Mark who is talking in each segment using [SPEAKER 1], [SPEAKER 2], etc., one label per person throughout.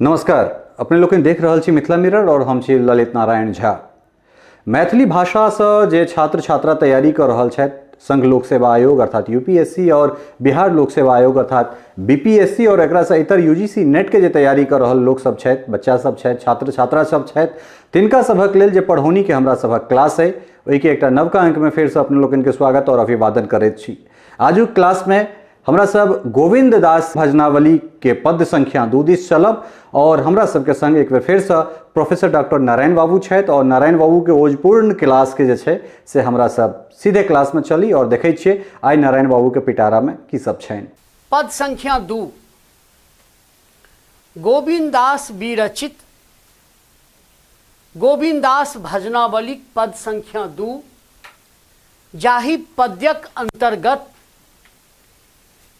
[SPEAKER 1] नमस्कार। अपने लोग देख रहल छी मिथिला मिरर और हम छी ललित नारायण झा। मैथिली भाषा से जे छात्र छात्रा तैयारी कर रहल छथि, संघ लोक सेवा आयोग अर्थात यूपीएससी और बिहार लोक सेवा आयोग अर्थात बीपीएससी और एकरा से इतर यूजीसी नेट के जे तैयारी कर रहल लोक सब छथि, बच्चा सब छथि, छात्र छात्रा सब छथि, तिनका सभक लेल जे पढ़ौनी के हमरा सभक क्लास है, ओहि के एकटा नवका अंक में फिर से अपने लोगन के स्वागत और अभिवादन करैत छी। आजुक क्लास में हमरा सब गोविंद दास भजनावली के पद संख्या 2 दिस चलब और हमरा सबके संग एक बेर फिर से प्रोफेसर डॉक्टर नारायण बाबू छथि और नारायण बाबू के ओजपूर्ण क्लास के जे छै से हमरा सब सीधे क्लास में चली और देखै छियै आई नारायण बाबू के पिटारा में की सब छनि।
[SPEAKER 2] पद संख्या 2 गोविंद दास विरचित गोविंद दास भजनावली पद संख्या 2 जाहि पद्यक अंतर्गत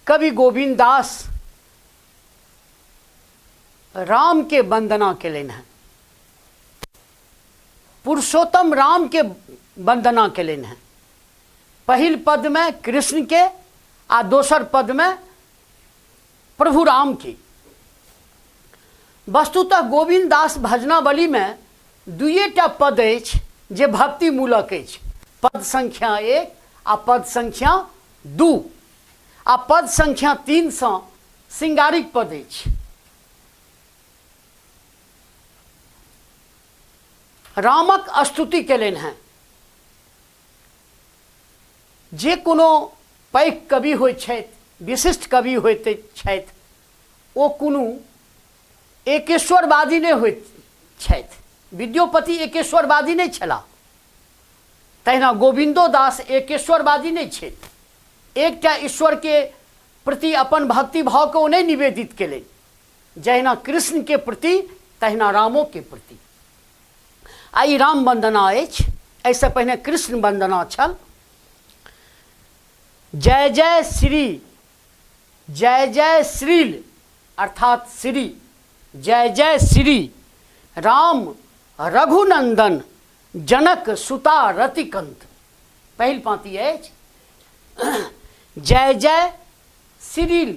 [SPEAKER 2] कवि गोविंद दास राम के वंदना केलन है, पुरुषोत्तम राम के वंदना केलन है। पहिल पद में कृष्ण के आ दोसर पद में प्रभु राम की। वस्तुतः गोविंद दास भजनावली में दुएटा पद अछि जे भक्ति मूलक अछि, पद संख्या 1 आ पद संख्या 2 आ पद संख्या 3 से श्रृंगारिक पद अछि। रामक स्तुति केलन हैं। जे कोनो पैघ कवि होइत छथि, विशिष्ट कवि होइत छथि, ओ कोनो एकेश्वरवादी नहि होइत छथि। विद्योपति एकेश्वरवादी नहि छलाह, तहिना गोविंदो दास एकेश्वरवादी नहि छथि। एकटा ईश्वर के प्रति अपन भक्ति भाव को नहीं निवेदित केले, जहिना कृष्ण के प्रति तहिना रामो के प्रति। आई राम वंदना अछि, ऐसे पहले कृष्ण वंदना छल। जय जय श्री, जय जय श्रील अर्थात श्री, जय जय श्री राम रघुनंदन जनक सुता रतिकंत। पहल पाँति अछि जय जय श्रील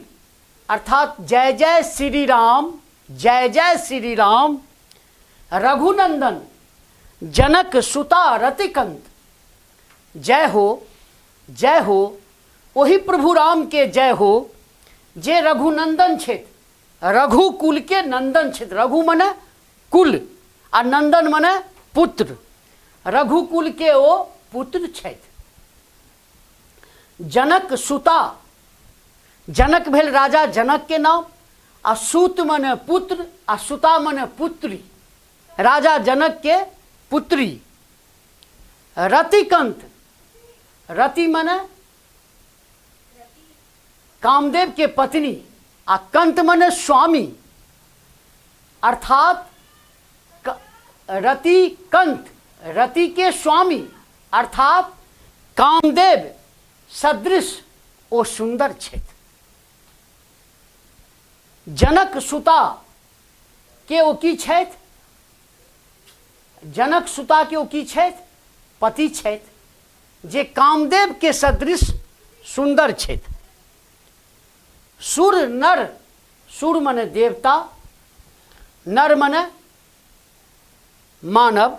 [SPEAKER 2] अर्थात जय जय श्री राम, जय जय श्री राम रघुनंदन जनक सुता रतिकंत। जय हो, जय हो वही प्रभु राम के जय हो जे रघुनंदन छथि, रघुकुल के नंदन छथि। रघु मने कुल आ नंदन मने पुत्र, रघुकुल के ओ पुत्र छथि। जनक सुता, जनक भेल राजा जनक के नाम, आ सूत मने पुत्र आ सुता मने पुत्री, राजा जनक के पुत्री। रतिकंत, रति मने कामदेव के पत्नी आ कंत मने स्वामी, अर्थात रति कंत, रति के स्वामी अर्थात कामदेव सदृश ओ सुंदर छथि। जनक सुता के ओ की छथि? जनक सुता के ओ की छथि? पति छथि जे कामदेव के सदृश सुंदर छथि। सुर नर, सुर मने देवता, नर मने मानव,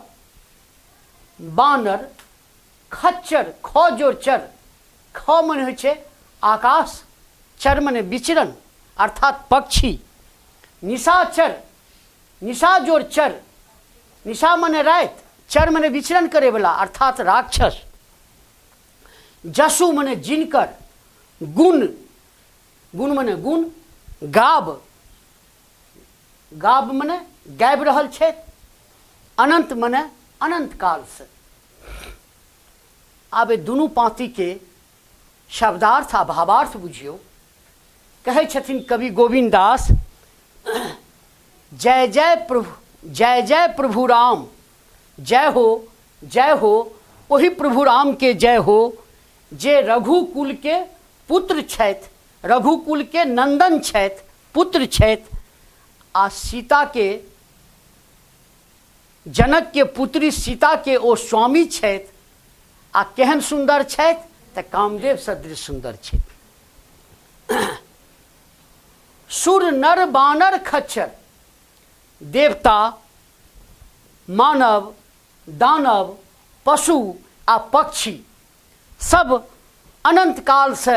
[SPEAKER 2] बानर, खच्चर, ख जोर चर, ख मने होइ छै आकाश, चर मने विचरण अर्थात पक्षी, निशाचर, निशा जोर चर, निशा मने रात, चर मने विचरण करे वाला अर्थात राक्षस, जसु मने जिनकर, गुण, गुण मने गुण, गाब, गाब मने गाबि रहल छथि, अनंत मने अनंत काल से। आब दुनू पाँति के शब्दार्थ आ भावार्थ बुझियो। कहै छथिन कवि गोविंद दास, जय जय प्रभु, जय जय प्रभु राम, जय हो, जय हो वही प्रभु राम के जय हो जे रघुकुल के पुत्र छथि, रघुकुल के नंदन छथि, पुत्र छथि, आ सीता के, जनक के पुत्री सीता के ओ स्वामी छथि। आ केहन सुंदर छथि तऽ कामदेव सदृश सुंदर छथि। सुर नर बानर खच्चर, देवता, मानव, दानव, पशु आ पक्षी सब अनंत काल से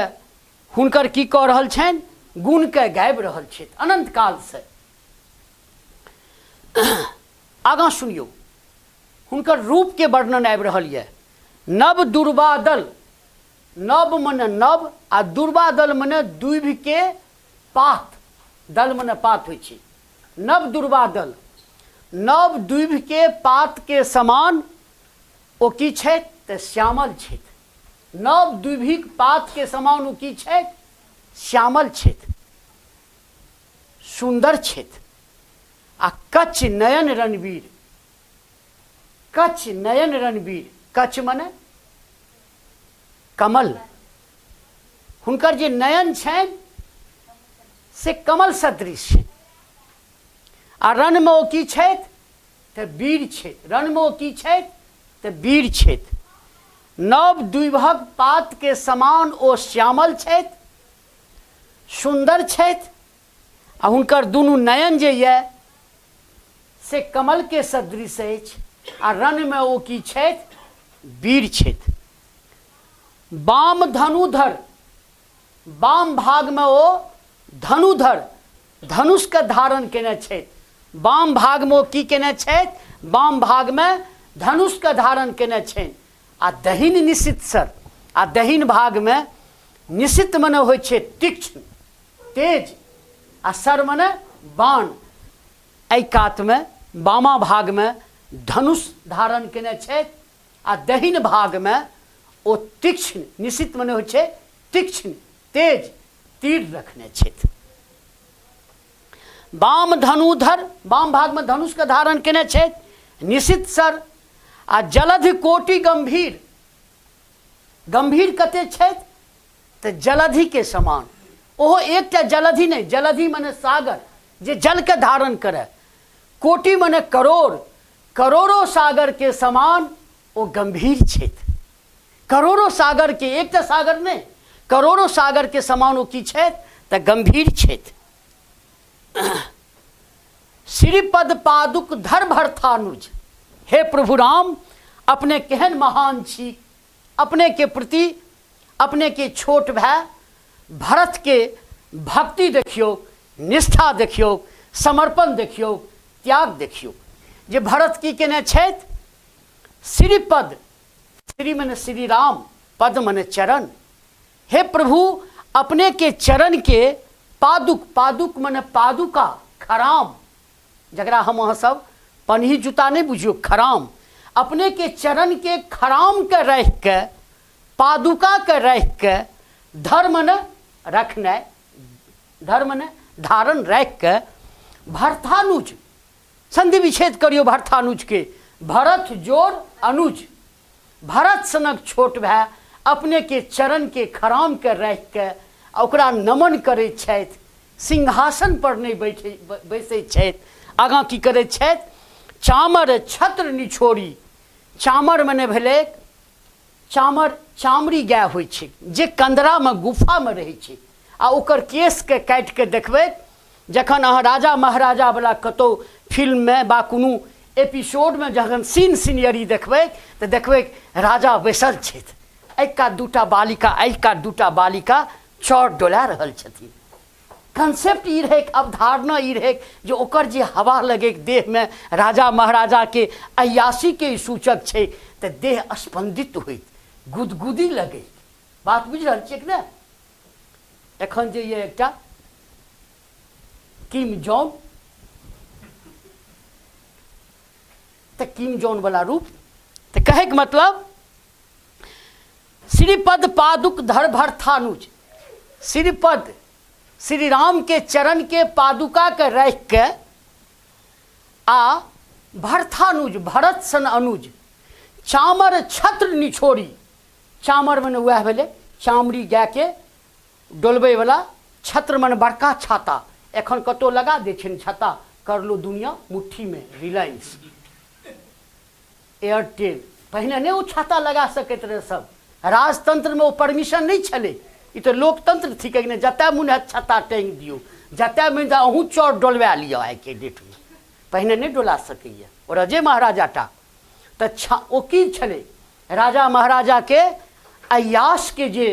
[SPEAKER 2] हुनकर की कऽ रहल छनि, गुण के गाबि रहल छथि अनंत काल से। आगाँ सुनियौ, हुनकर रूप के वर्णन आबि रहल यऽ। नव दुर्वादल, नव मने नव आ दुर्वादल मने दूभि के पात, दल मने पात होइ छै। नव दुर्वादल, नव दूभि के पात के समान ओ की छथि तऽ श्यामल छथि। नव दूभिक पात के समान ओ की छथि, श्यामल छथि, सुंदर छथि। आ कच्छ नयन रणवीर, कच्छ नयन रणवीर, कच्छ मने कमल, हुनकर जे नयन छनि से कमल सदृश छै। आ रण में ओ की छथि तऽ वीर छथि, रण में ओ की छथि तऽ वीर छथि। नव द्विभग पात के समान ओ श्यामल छथि, सुंदर छथि। आ हुनकर दुनू नयन जे यऽ से कमल के सदृश अछि। आ रण में ओ की छथि, वीर छथि। वाम धनुधर, वाम भाग में ओ धनुधर, धनुष के धारण केने छथि। वाम भाग में ओ की केने छथि, वाम भाग में धनुष के धारण केने छथि। आ दहिन निशित सर, आ दहिन भाग में निशित मने होइ छै तीक्ष्ण तेज, आ सर मने बाण। एहि कात में बामा भाग में धनुष धारण केने छथि, आ दहिन भाग में ओ तीक्ष्ण, निशित मने होइ छै तीक्ष्ण तेज तीर रखने छथि। वाम धनुधर, वाम भाग में धनुष के धारण केने छथि, निशित सर। आ जलधि कोटि गंभीर, गंभीर कते छथि तऽ जलधि के समान। ओहो एकटा जलधि नहीं, जलधि मने सागर जे जल के धारण करे। कोटि मने करोड़, करोड़ों सागर के समान ओ गंभीर छथि। करोड़ों सागर के, एकटा सागर नहीं, करोड़ों सागर के समान ओ की छथि तऽ गंभीर छथि। श्रीपद पादुक धर भरथानुज, हे प्रभु राम अपने केहन महान छी। अपने के प्रति अपने के छोट भाई भरत के भक्ति देखियो, निष्ठा देखियो, समर्पण देखियो, त्याग देखियो। जे भरत की केने छथि, श्रीपद, श्री मने श्री राम, पद मने चरण। हे प्रभु अपने के चरण के पादुक, पादुक मने पादुका, खराम, जकरा हम अहाँ सब पन्ही जूता नहीं बुझियो, खराम। अपने के चरण के खराम के रख के, पादुका के रख के, धर्म ने रखना, धर्म ने धारण रख के, भरथानुज, संधि विच्छेद करियो भरथानुज के। भरत जोड़ अनुज, भरत सनक छोट भाई अपने के चरण के खराम के रख के ओकरा नमन करे छथि। सिंहासन पर नहीं बैसे छथि, आगाँ की करे छथि, चामर छत्र निछोड़ी। चामर मने भेलै, चामर चामड़ी गाय होइ छै जे कंदरा में गुफा में रहै छै। आ ओकर केस के काटि के देखबै, जखन अहाँ राजा महाराजा वाला कतौ फिल्म में बा कोनो एपिसोड में जखन सीनियरी देखबै तऽ देखबै राजा बैसल छथि, एक कात दूटा बालिका, एक कात दूटा बालिका चौर डोला रहल छथिन। कंसेप्ट ई रहे, अवधारणा ई रहे जो ओकर जे हवा लगे देह में राजा महाराजा के अयासी के सूचक छै तऽ देह स्पंदित होइत, गुदगुदी लगे। बात बुझ रहल छियै कि ने? एखन जे ये एकटा किम जॉन, तऽ किम जॉन वाला रूप, तऽ कहे के मतलब श्रीपद पादुक धर भरथानुज, श्रीपद श्री राम के चरण के पादुका के रख के, आ भरथानुज भरत सन अनुज, चामर छत्र निछोड़ी। चामर मने वह भेले चामड़ी गाय के डोलबे वाला, छत्र मने बड़का छाता। एखन कतौ लगा दे छै छाता, कर लो दुनिया मुट्ठी में, रिलायंस, एयरटेल। पहले नहीं वो छाता लगा सकते रहे सब, राजतंत्र में वो परमिशन नहीं छले। ई तो लोकतंत्र थी, जतय मुन छत्ता टांग दियो, जतय मुन अहूँ चौर डोलवा लिया आइ के डेट में। पहिने नहीं डोला सकैए ओ रजे महाराजा टा तऽ ओ की छलै राजा महाराजा के अय्यास के जे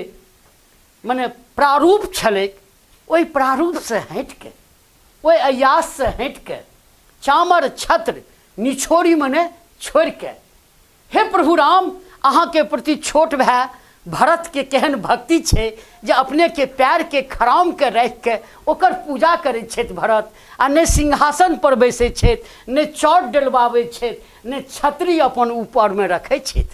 [SPEAKER 2] मने प्रारूप छलै ओहि प्रारूप से हटि के ओहि अय्यास से हटि के चामर छत्र निछोड़ी मने छोड़ि के हे प्रभु राम अहाँ के प्रति छोट भाई भरत के केहन भक्ति छे जे अपने के पैर के खराम के रख के ओकर पूजा करे छथि भरत आ ने सिंहासन पर बैसे छथि ने चौट डलवावे छथि ने छतरी अपन ऊपर में रखे छथि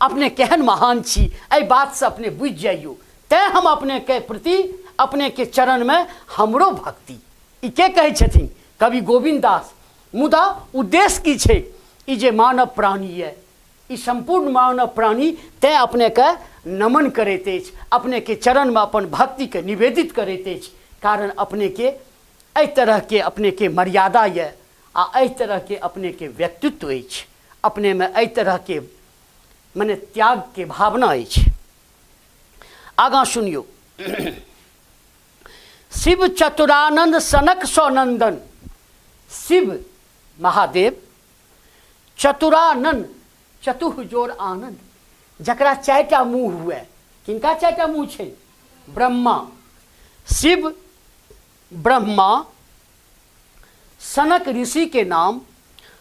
[SPEAKER 2] अपने केहन महान छी एहि बात से अपने बुझ जाइयो तैं हम अपने के प्रति अपने के चरण में हमरो भक्ति ई के कहे छथिन कवि गोविंद दास मुदा उद्देश्य की छे ई जे मानव प्राणी है ई संपूर्ण मानव प्राणी तैं अपने के नमन करैत अछि अपने के चरण में अपन भक्ति के निवेदित करैत अछि कारण अपने के एहि तरह के अपने के मर्यादा है आ एहि तरह के अपने के व्यक्तित्व अछि अपने में एहि तरह के मने त्याग के भावना अछि आगाँ सुनियो शिव चतुरानंद सनक सौनंदन शिव महादेव चतुरानंद चतुह जोर आनंद जकरा चारिटा मुँह हुए किनका चारिटा मुँह छै ब्रह्मा शिव ब्रह्मा सनक ऋषि के नाम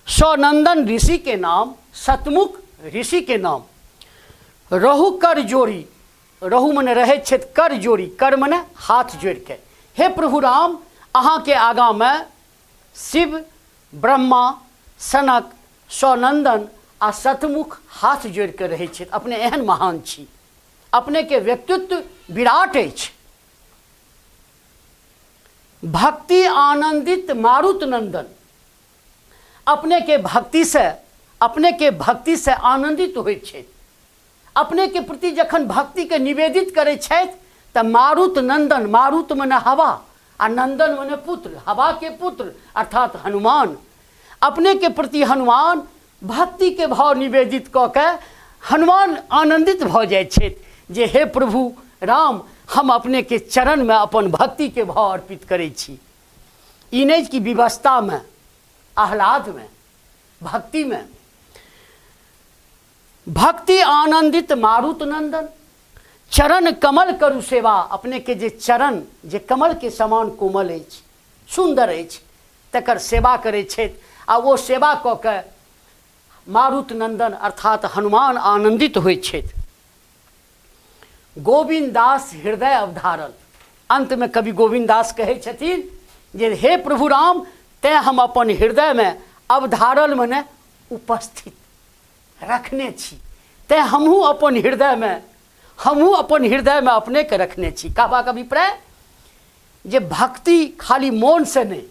[SPEAKER 2] सौनंदन ऋषि के नाम सतमुख ऋषि के नाम रहु कर जोड़ी रहु मने रहे छथि कर जोड़ी कर मने हाथ जोड़ के हे प्रभु राम अहाँ के आगा में शिव ब्रह्मा सनक सौनंदन आ सतमुख हाथ जोड़ के रहे छथि अपने एहन महान छी अपने के व्यक्तित्व विराट अछि भक्ति आनंदित मारुत नंदन अपने के भक्ति से आनंदित होइत छथि अपने के प्रति जखन भक्ति के निवेदित करै छथि तऽ मारुत नंदन मारुत मने हवा आ नंदन मने पुत्र हवा के पुत्र अर्थात हनुमान अपने के प्रति हनुमान भक्ति के भाव निवेदित कऽ के हनुमान आनंदित भऽ जाइ छथि जे हे प्रभु राम हम अपने के चरण में अपन भक्ति के भाव अर्पित करै छी ई नहि कि विवस्था में आह्लाद में भक्ति में भक्ति आनंदित मारुत नंदन चरण कमल करु सेवा अपने के जे चरण जे कमल के समान कोमल अछि सुंदर अछि तकर सेवा करै छथि आ वो सेवा कऽ के मारुत नंदन अर्थात हनुमान आनंदित होइ छथि गोविंद दास हृदय अवधारल अंत में कवि गोविंद दास कहै छथिन जे हे प्रभु राम तैं हम अपन हृदय में अवधारल मने उपस्थित रखने छी तैं हमहूँ अपन हृदय में अपने के रखने छी कहबाक अभिप्राय जे भक्ति खाली मौन से नहीं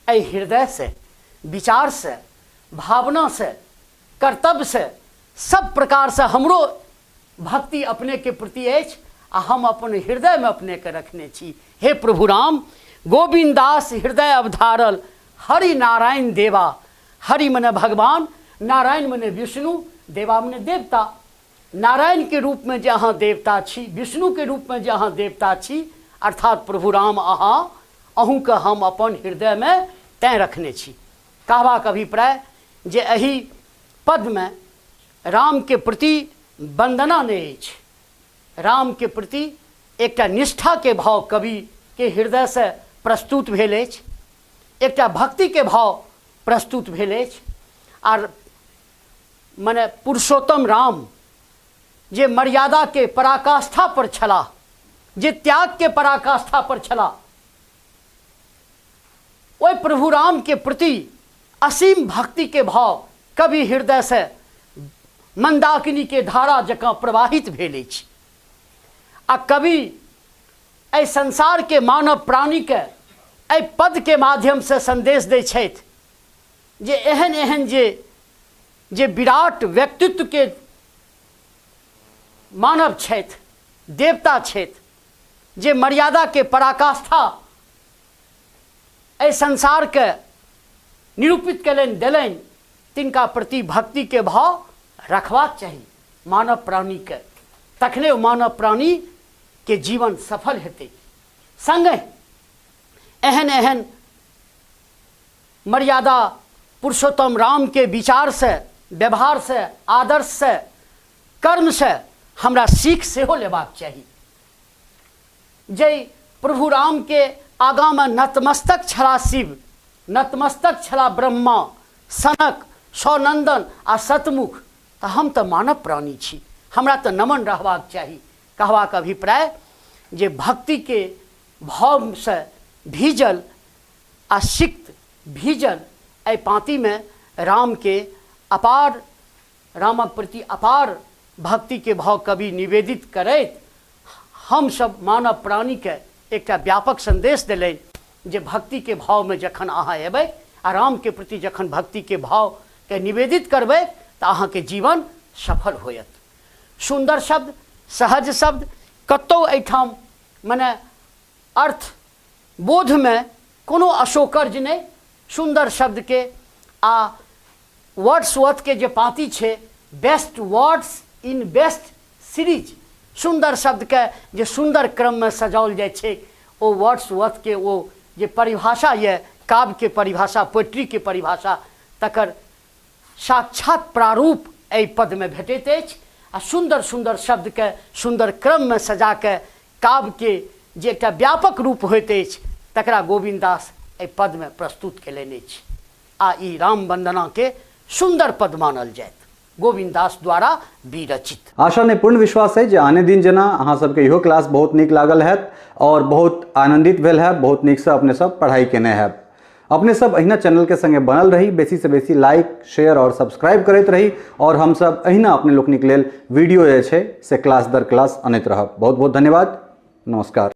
[SPEAKER 2] एहि हृदय से विचार से भावना से कर्तव्य से सब प्रकार से हमरो भक्ति अपने के प्रति अछि आ हम अपन हृदय में अपने के रखने छी हे प्रभु राम गोविंद दास हृदय अवधारल हरि नारायण देवा हरि मने भगवान नारायण मने विष्णु देवा मने देवता नारायण के रूप में जे अहाँ देवता छी विष्णु के रूप में जे अहाँ देवता छी अर्थात प्रभु राम अहूँ के हम अपन हृदय में तैं रखने छी कहबाक अभिप्राय जे एहि पद में राम के प्रति वंदना नहीं अछि राम के प्रति एकटा निष्ठा के भाव कवि के हृदय से प्रस्तुत भेल अछि एकटा भक्ति के भाव प्रस्तुत भेल अछि आर मने पुरुषोत्तम राम जे मर्यादा के पराकाष्ठा पर छलाह जे त्याग के पराकाष्ठा पर छलाह ओहि प्रभु राम के प्रति असीम भक्ति के भाव कवि हृदय से मंदाकिनी के धारा जकाँ प्रवाहित भेल अछि आ कवि एहि संसार के मानव प्राणी के एहि पद के माध्यम से संदेश दै छथि जे एहन एहन जे विराट व्यक्तित्व के मानव छथि देवता छथि जे मर्यादा के पराकाष्ठा एहि संसार के निरूपित कयलनि देलनि तिनका प्रति भक्ति के भाव रखबाक चाही मानव प्राणी के तखने मानव प्राणी के जीवन सफल हेतै संगे एहन एहन मर्यादा पुरुषोत्तम राम के विचार से, व्यवहार से, आदर्श से, कर्म से हमरा सीख सेहो लेबाक चाही। जै प्रभु राम के आगा में नतमस्तक छला शिव, नतमस्तक छला ब्रह्मा, सनक, सौनंदन आ सतमुख, तो हम तो मानव प्राणी छी, हमरा तो नमन रहबाक चाही। कहबाक अभिप्राय जे भक्ति के भाव से भीजल आ सिक्त भीजल एहि पाँति में राम के अपार, रामक प्रति अपार भक्ति के भाव कवि निवेदित करैत हम सब मानव प्राणी के एकटा व्यापक संदेश देलनि जे भक्ति के भाव में जखन अहाँ एबै आ राम के प्रति जखन भक्ति के भाव के निवेदित करबै तो अहाँ के जीवन सफल होयत। सुंदर शब्द, सहज शब्द, कतौ एठाम मने अर्थ बोध में कोनो अशोकर्ज नहीं। सुंदर शब्द के आ वर्ड्सवर्थ के जे पाँति छे, best words in best series, सुंदर शब्द के जे सुंदर क्रम में सजाओल जाय छे, ओ वर्ड्सवर्थ के वो जे परिभाषा ये काव्य के परिभाषा, पोएट्री के परिभाषा, तकर साक्षात प्रारूप एहि पद में भेटैत अछि। आ सुंदर सुंदर शब्द के सुंदर क्रम में सजा के काव्य के जे एकटा व्यापक रूप होइत अछि तकरा गोविंद दास एहि पद में प्रस्तुत केलनि अछि। आ ई राम वंदना के सुंदर पद मानल जायत, गोविंद दास द्वारा विरचित।
[SPEAKER 1] आशा ने पूर्ण विश्वास है जे आने दिन जना अहाँ सबके इहो क्लास बहुत नीक लागल हैत और बहुत आनंदित भेल है, बहुत नीक से अपने सब पढ़ाई केने है। अपने सब अहिना चैनल के संगे बनल रही, बेसी से बेसी लाइक, शेयर और सब्सक्राइब करते रही और हम सब अहिना अपने लोकनिक लेल वीडियो जे छै से क्लास दर क्लास अनैत रहब। बहुत बहुत धन्यवाद, नमस्कार।